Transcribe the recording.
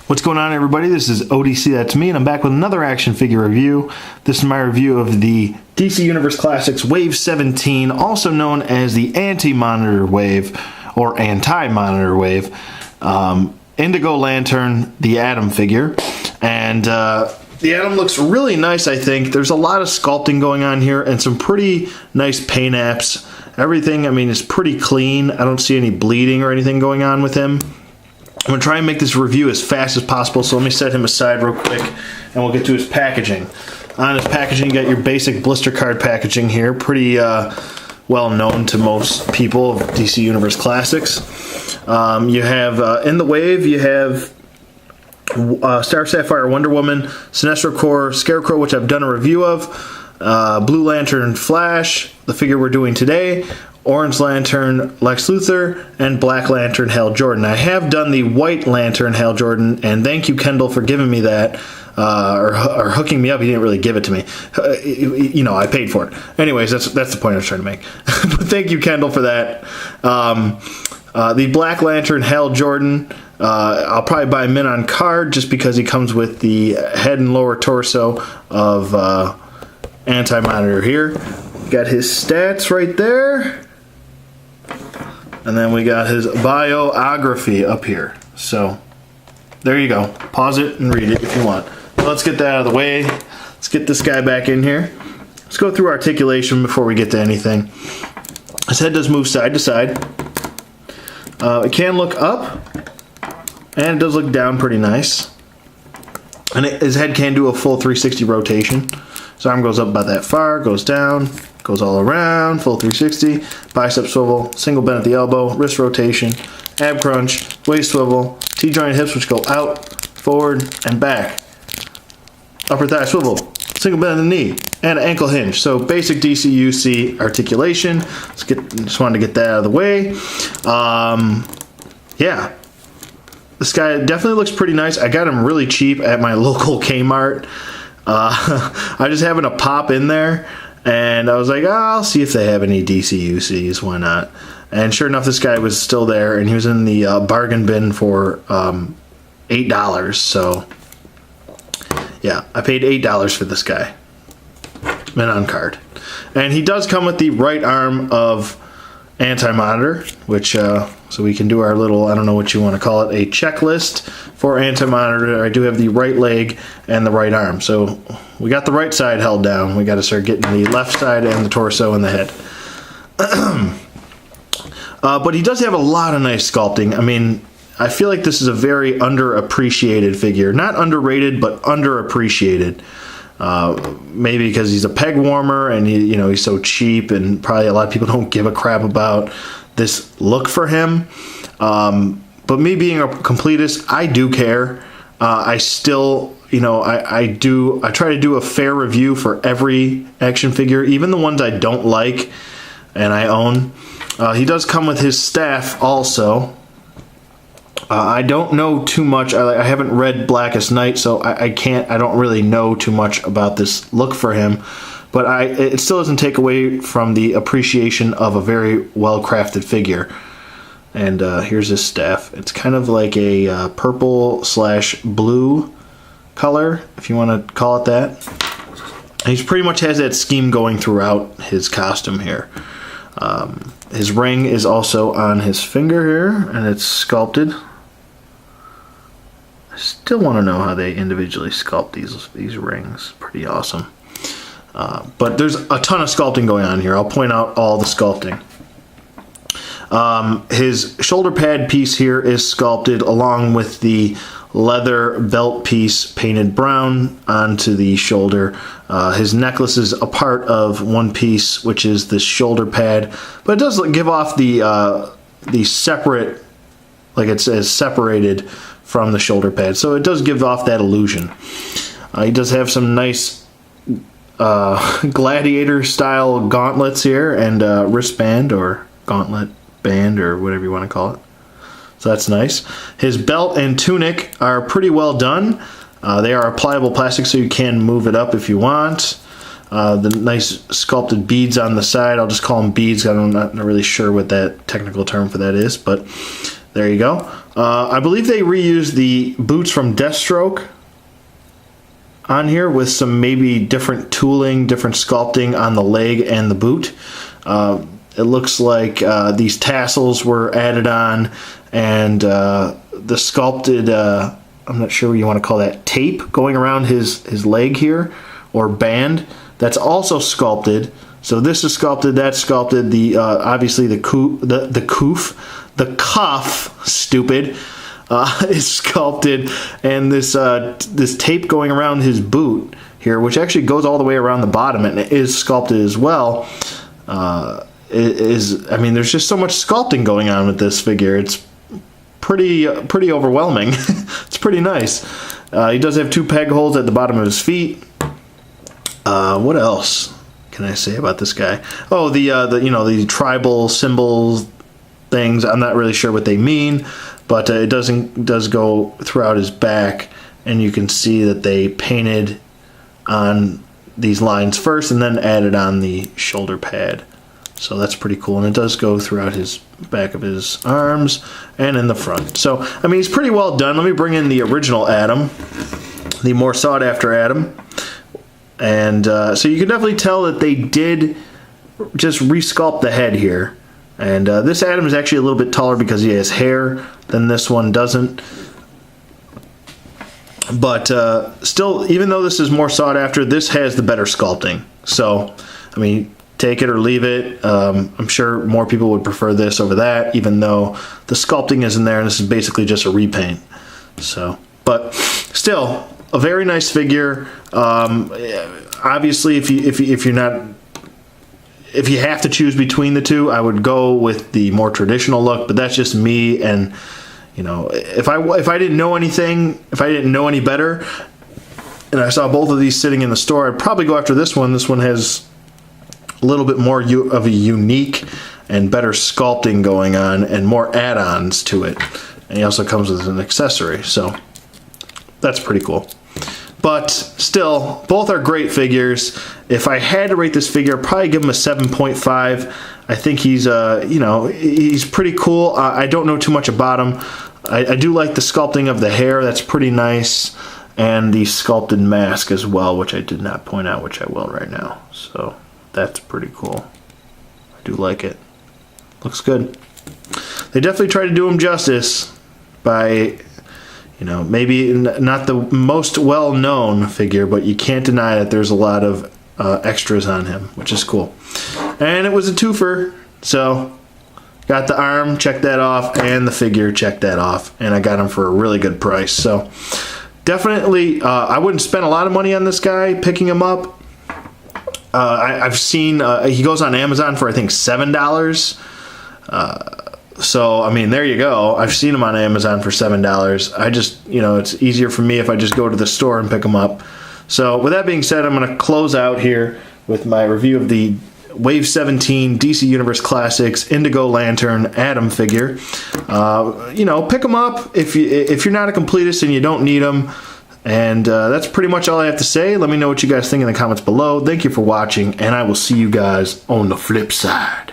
What's going on, everybody? This is ODC, that's me, and I'm back with another action figure review. This is my review of the DC Universe Classics Wave 17, also known as the Anti-Monitor Wave, or Anti-Monitor Wave, Indigo Lantern, the Atom figure. And the Atom looks really nice, I think. There's a lot of sculpting going on here, and some pretty nice paint apps. Everything, I mean, is pretty clean. I don't see any bleeding or anything going on with him. I'm going to try and make this review as fast as possible, so let me set him aside real quick, and we'll get to his packaging. On his packaging, you got your basic blister card packaging here, pretty well known to most people of DC Universe Classics. You have, in the wave, you have Star Sapphire, Wonder Woman, Sinestro Corps, Scarecrow, which I've done a review of, Blue Lantern, Flash, the figure we're doing today, Orange Lantern, Lex Luthor, and Black Lantern, Hal Jordan. I have done the White Lantern, Hal Jordan, and thank you, Kendall, for giving me that, or hooking me up. He didn't really give it to me. You know, I paid for it. Anyways, that's the point I was trying to make. But thank you, Kendall, for that. The Black Lantern, Hal Jordan, I'll probably buy him in on card just because he comes with the head and lower torso of Anti-Monitor here. Got his stats right there. And then we got his biography up here. So, there you go. Pause it and read it if you want. So let's get that out of the way. Let's get this guy back in here. Let's go through articulation before we get to anything. His head does move side to side. It can look up, and it does look down pretty nice. And his head can do a full 360 rotation. His arm goes up about that far, goes down, goes all around, full 360, bicep swivel, single bend at the elbow, wrist rotation, ab crunch, waist swivel, T-joint hips which go out, forward, and back, upper thigh swivel, single bend at the knee, and an ankle hinge. So basic DCUC articulation. Just wanted to get that out of the way. Yeah. This guy definitely looks pretty nice. I got him really cheap at my local Kmart. I just happened to pop in there, and I was like, oh, I'll see if they have any DCUCs, why not? And sure enough, this guy was still there, and he was in the bargain bin for $8, so yeah, I paid $8 for this guy, mint on card. And he does come with the right arm of Anti-Monitor, which, so we can do our little, I don't know what you want to call it, a checklist for Anti-Monitor. I do have the right leg and the right arm. So we got the right side held down. We got to start getting the left side and the torso and the head. But he does have a lot of nice sculpting. I mean, I feel like this is a very underappreciated figure. Not underrated, but underappreciated. Maybe because he's a peg warmer and he's so cheap, and probably a lot of people don't give a crap about this look for him. But me being a completist, I do care. I still, I try to do a fair review for every action figure, even the ones I don't like and I own. He does come with his staff also. I don't know too much. I haven't read Blackest Night, so I don't really know too much about this look for him. But it still doesn't take away from the appreciation of a very well-crafted figure. And here's his staff. It's kind of like a purple/blue color, if you want to call it that. He pretty much has that scheme going throughout his costume here. His ring is also on his finger here, and it's sculpted. I still want to know how they individually sculpt these rings. Pretty awesome. But there's a ton of sculpting going on here. I'll point out all the sculpting. His shoulder pad piece here is sculpted along with the leather belt piece painted brown onto the shoulder. His necklace is a part of one piece, which is the shoulder pad, but it does give off the separate, like it says, separated from the shoulder pad. So it does give off that illusion. He does have some nice gladiator style gauntlets here, and wristband or gauntlet band or whatever you want to call it. So that's nice. His belt and tunic are pretty well done. They are pliable plastic, so you can move it up if you want. The nice sculpted beads on the side. I'll just call them beads. I'm not really sure what that technical term for that is, but there you go. I believe they reused the boots from Deathstroke on here with some maybe different tooling, different sculpting on the leg and the boot. It looks like these tassels were added on, and the sculpted, I'm not sure what you want to call that, tape going around his leg here, or band, that's also sculpted. So this is sculpted, that's sculpted. The obviously the cuff, stupid, is sculpted, and this tape going around his boot here, which actually goes all the way around the bottom and is sculpted as well. I mean, there's just so much sculpting going on with this figure. It's pretty overwhelming. It's pretty nice. He does have 2 peg holes at the bottom of his feet. What else can I say about this guy? Oh, the tribal symbols things. I'm not really sure what they mean, but it does go throughout his back, and you can see that they painted on these lines first and then added on the shoulder pad. So that's pretty cool, and it does go throughout his back of his arms and in the front. So, I mean, he's pretty well done. Let me bring in the original Adam, the more sought-after Adam. And so you can definitely tell that they did just resculpt the head here. And this Adam is actually a little bit taller because he has hair than this one doesn't. But still, even though this is more sought after, this has the better sculpting. So, I mean, take it or leave it. I'm sure more people would prefer this over that, even though the sculpting isn't there, and this is basically just a repaint. So, but still, a very nice figure. Obviously, if you have to choose between the two, I would go with the more traditional look. But that's just me, and you know, if I didn't know anything, if I didn't know any better, and I saw both of these sitting in the store, I'd probably go after this one. This one has a little bit more of a unique and better sculpting going on, and more add-ons to it. And he also comes with an accessory, so that's pretty cool. But still, both are great figures. If I had to rate this figure, I'd probably give him a 7.5. I think he's, he's pretty cool. I don't know too much about him. I do like the sculpting of the hair. That's pretty nice. And the sculpted mask as well, which I did not point out, which I will right now. So that's pretty cool. I do like it. Looks good. They definitely try to do him justice by, you know, maybe not the most well-known figure, but you can't deny that there's a lot of extras on him, which is cool. And it was a twofer, so got the arm, check that off, and the figure, check that off, and I got him for a really good price. So definitely, I wouldn't spend a lot of money on this guy picking him up. I've seen he goes on Amazon for I think $7. So, I mean, there you go. I've seen them on Amazon for $7. I just, you know, it's easier for me if I just go to the store and pick them up. So, with that being said, I'm going to close out here with my review of the Wave 17 DC Universe Classics Indigo Lantern Adam figure. You know, pick them up if you're not a completist and you don't need them. And that's pretty much all I have to say. Let me know what you guys think in the comments below. Thank you for watching, and I will see you guys on the flip side.